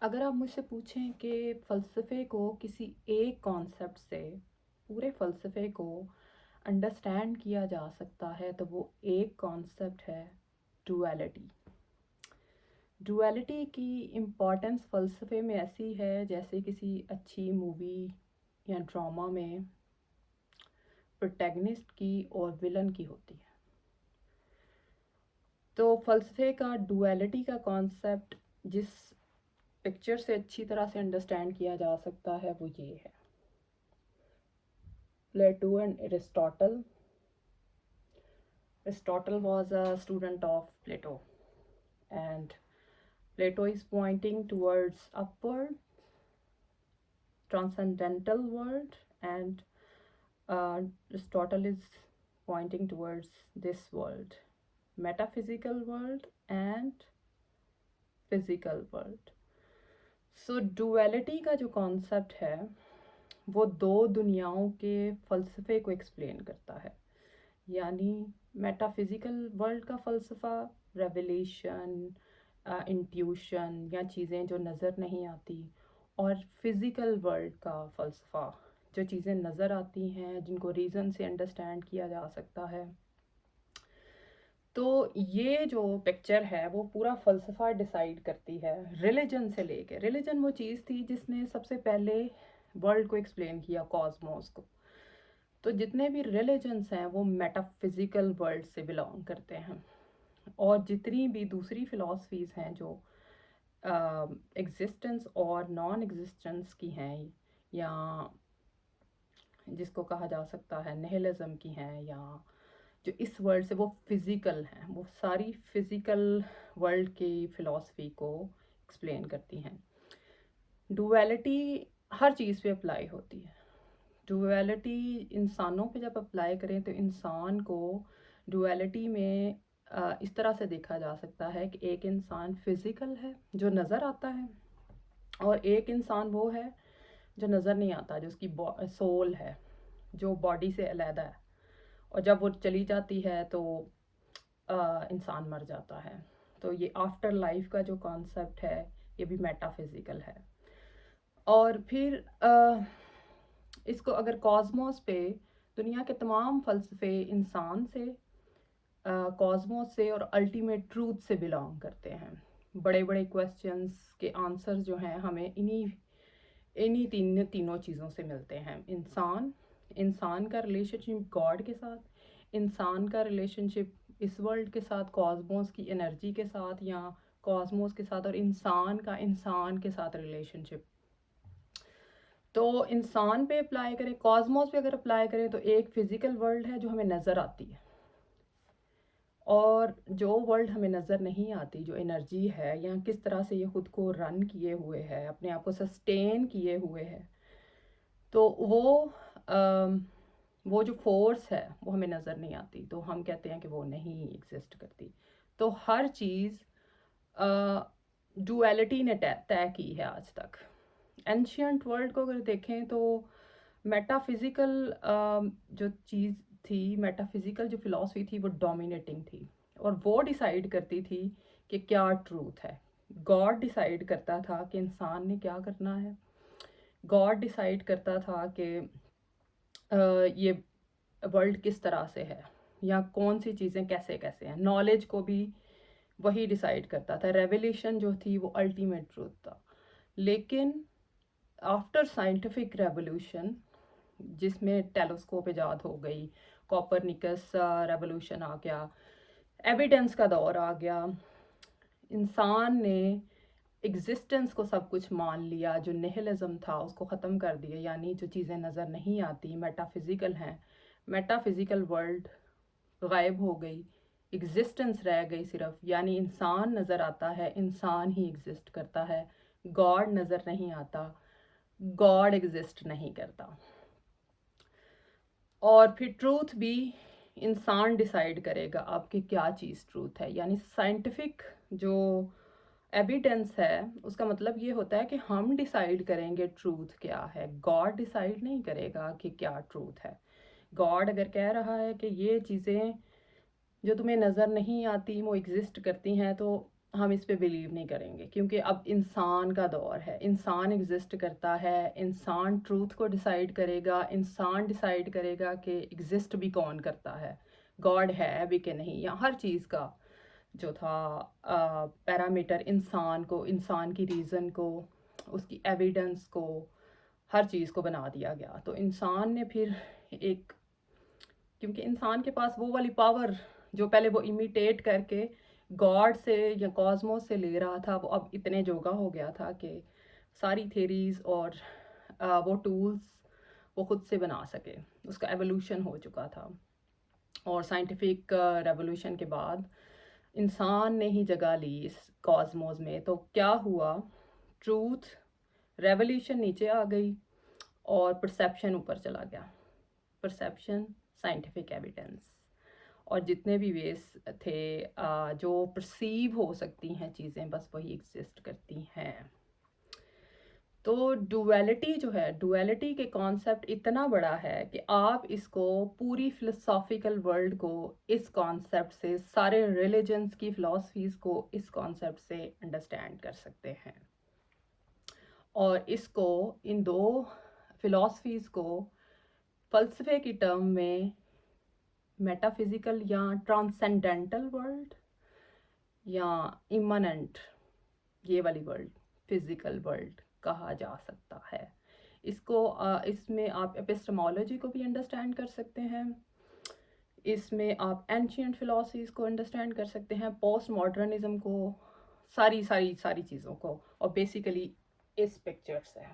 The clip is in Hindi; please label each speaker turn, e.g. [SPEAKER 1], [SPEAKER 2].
[SPEAKER 1] अगर आप मुझसे पूछें कि फ़लसफ़े को किसी एक कॉन्सेप्ट से पूरे फ़लसफ़े को अंडरस्टैंड किया जा सकता है तो वो एक कॉन्सेप्ट है डुअलिटी। डुअलिटी की इम्पॉर्टेंस फ़लसफ़े में ऐसी है जैसे किसी अच्छी मूवी या ड्रामा में प्रोटैगनिस्ट की और विलन की होती है। तो फ़लसफ़े का डुअलिटी का कॉन्सेप्ट जिस पिक्चर से अच्छी तरह से अंडरस्टैंड किया जा सकता है वो ये है। Plato and Aristotle. Aristotle was a student of Plato, and Plato is pointing towards upward, transcendental world, and Aristotle is pointing towards this world, metaphysical world and physical world. So duality का जो concept है वो दो दुनियाओं के फ़लसफ़े को एक्सप्लेन करता है। यानी मेटाफिज़िकल वर्ल्ड का फ़लसफ़ा, रेवलेशन, इंट्यूशन या चीज़ें जो नज़र नहीं आती, और फिज़िकल वर्ल्ड का फ़लसफ़ा जो चीज़ें नज़र आती हैं जिनको रीज़न से अंडरस्टैंड किया जा सकता है। तो ये जो पिक्चर है वो पूरा फ़लसफ़ा डिसाइड करती है रिलीजन से लेके। रिलीजन वो चीज़ थी जिसने सबसे पहले वर्ल्ड को एक्सप्लेन किया, कॉस्मोस को। तो जितने भी रिलीजन्स हैं वो मेटाफिज़िकल वर्ल्ड से बिलोंग करते हैं, और जितनी भी दूसरी फ़िलासफ़ीज़ हैं जो एग्जिस्टेंस और नॉन एग्जिस्टेंस की हैं, या जिसको कहा जा सकता है निहिलिज्म की हैं, या जो इस वर्ल्ड से वो फिज़िकल हैं, वो सारी फिज़िकल वर्ल्ड की फ़िलासफ़ी को एक्सप्लेन करती हैं। डुअलिटी हर चीज़ पे अप्लाई होती है। डुअलिटी इंसानों पे जब अप्लाई करें तो इंसान को डुअलिटी में इस तरह से देखा जा सकता है कि एक इंसान फिज़िकल है जो नज़र आता है, और एक इंसान वो है जो नज़र नहीं आता, जो उसकी सोल है, जो बॉडी से अलग है, और जब वो चली जाती है तो इंसान मर जाता है। तो ये आफ्टर लाइफ का जो कॉन्सेप्ट है ये भी मेटाफिज़िकल है। और फिर इसको अगर कॉस्मोस पे दुनिया के तमाम फ़लसफ़े इंसान से, कॉस्मोस से और अल्टीमेट ट्रूथ से बिलोंग करते हैं। बड़े बड़े क्वेश्चंस के आंसर जो हैं हमें इन्हीं इन्हीं तीनों चीज़ों से मिलते हैं। इंसान का रिलेशनशिप गॉड के साथ, इंसान का रिलेशनशिप इस वर्ल्ड के साथ, कॉस्मोस की एनर्जी के साथ या कॉस्मोस के साथ, और इंसान के साथ रिलेशनशिप। तो इंसान पे अप्लाई करें, कॉस्मोस पे अगर अप्लाई करें तो एक फिज़िकल वर्ल्ड है जो हमें नज़र आती है, और जो वर्ल्ड हमें नज़र नहीं आती, जो एनर्जी है या किस तरह से ये खुद को रन किए हुए है, अपने आप को सस्टेन किए हुए है, तो वो जो फोर्स है वो हमें नज़र नहीं आती, तो हम कहते हैं कि वो नहीं एग्जिस्ट करती। तो हर चीज़ डुअलिटी ने तय की है आज तक। एंशियंट वर्ल्ड को अगर देखें तो मेटाफिज़िकल जो चीज़ थी, मेटाफिज़िकल जो फ़िलासफ़ी थी वो डोमिनेटिंग थी, और वो डिसाइड करती थी कि क्या ट्रूथ है। गॉड डिसाइड करता था कि इंसान ने क्या करना है, गॉड डिसाइड करता था कि ये वर्ल्ड किस तरह से है, या कौन सी चीज़ें कैसे कैसे हैं। नॉलेज को भी वही डिसाइड करता था। रेवलेशन जो थी वो अल्टीमेट ट्रूथ था। लेकिन आफ्टर साइंटिफिक रेवोल्यूशन, जिसमें टेलीस्कोप इजाद हो गई, कॉपरनिकस रेवोल्यूशन आ गया, एविडेंस का दौर आ गया, इंसान ने एग्जिस्टेंस को सब कुछ मान लिया, जो निहिलिज्म था उसको ख़त्म कर दिया, यानी जो चीज़ें नज़र नहीं आती मेटाफिज़िकल हैं, मेटाफिज़िकल वर्ल्ड गायब हो गई, एग्जिस्टेंस रह गई सिर्फ, यानी इंसान नज़र आता है, इंसान ही एग्जिस्ट करता है, गॉड नज़र नहीं आता, गॉड एग्जिस्ट नहीं करता। और फिर ट्रूथ भी इंसान डिसाइड करेगा आपकी क्या चीज़ ट्रूथ है। यानी साइंटिफिक जो एविडेंस है उसका मतलब ये होता है कि हम डिसाइड करेंगे ट्रूथ क्या है, गॉड डिसाइड नहीं करेगा कि क्या ट्रूथ है। गॉड अगर कह रहा है कि ये चीज़ें जो तुम्हें नज़र नहीं आती वो एग्जिस्ट करती हैं, तो हम इस पे बिलीव नहीं करेंगे, क्योंकि अब इंसान का दौर है, इंसान एग्जिस्ट करता है, इंसान ट्रूथ को डिसाइड करेगा, इंसान डिसाइड करेगा कि एग्जिस्ट भी कौन करता है, गॉड है भी कि नहीं, या हर चीज़ का जो था पैरामीटर इंसान को, इंसान की रीज़न को, उसकी एविडेंस को, हर चीज़ को बना दिया गया। तो इंसान ने फिर एक, क्योंकि इंसान के पास वो वाली पावर जो पहले वो इमिटेट करके गॉड से या कॉस्मोस से ले रहा था, वो अब इतने जोगा हो गया था कि सारी थेरीज और वो टूल्स वो खुद से बना सके, उसका एवोल्यूशन हो चुका था। और साइंटिफिक रेवोल्यूशन के बाद इंसान ने ही जगह ली इस कॉस्मोस में। तो क्या हुआ, ट्रूथ, रेवोल्यूशन नीचे आ गई और परसेप्शन ऊपर चला गया। परसेप्शन, साइंटिफिक एविडेंस, और जितने भी वेज थे जो परसीव हो सकती हैं चीज़ें, बस वही एग्जिस्ट करती हैं। तो डुअलिटी जो है, डुअलिटी के कॉन्सेप्ट इतना बड़ा है कि आप इसको पूरी फिलोसॉफिकल वर्ल्ड को इस कॉन्सेप्ट से, सारे रिलीजन्स की फिलॉसफीज को इस कॉन्सेप्ट से अंडरस्टैंड कर सकते हैं। और इसको, इन दो फिलॉसफीज को फ़लसफ़े की टर्म में मेटाफिजिकल या ट्रांसेंडेंटल वर्ल्ड या इमनेंट, ये वाली वर्ल्ड, फिजिकल वर्ल्ड कहा जा सकता है। इसको इसमें आप एपिस्टेमोलॉजी को भी अंडरस्टैंड कर सकते हैं, इसमें आप एंशियंट फिलॉसफीज को अंडरस्टैंड कर सकते हैं, पोस्ट मॉडर्निज्म को, सारी सारी सारी चीज़ों को, और बेसिकली इस पिक्चर से